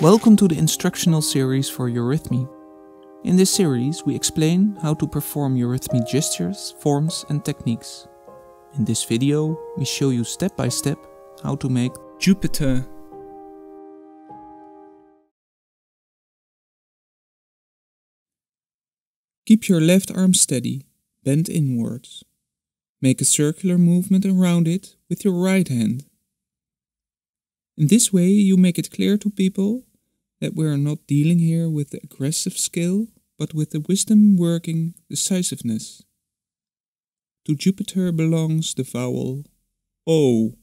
Welcome to the instructional series for Eurythmie. In this series we explain how to perform Eurythmie gestures, forms and techniques. In this video we show you step by step how to make Jupiter. Keep your left arm steady, bend inwards. Make a circular movement around it with your right hand. In this way you make it clear to people that we are not dealing here with the aggressive skill, but with the wisdom working decisiveness. To Jupiter belongs the vowel O.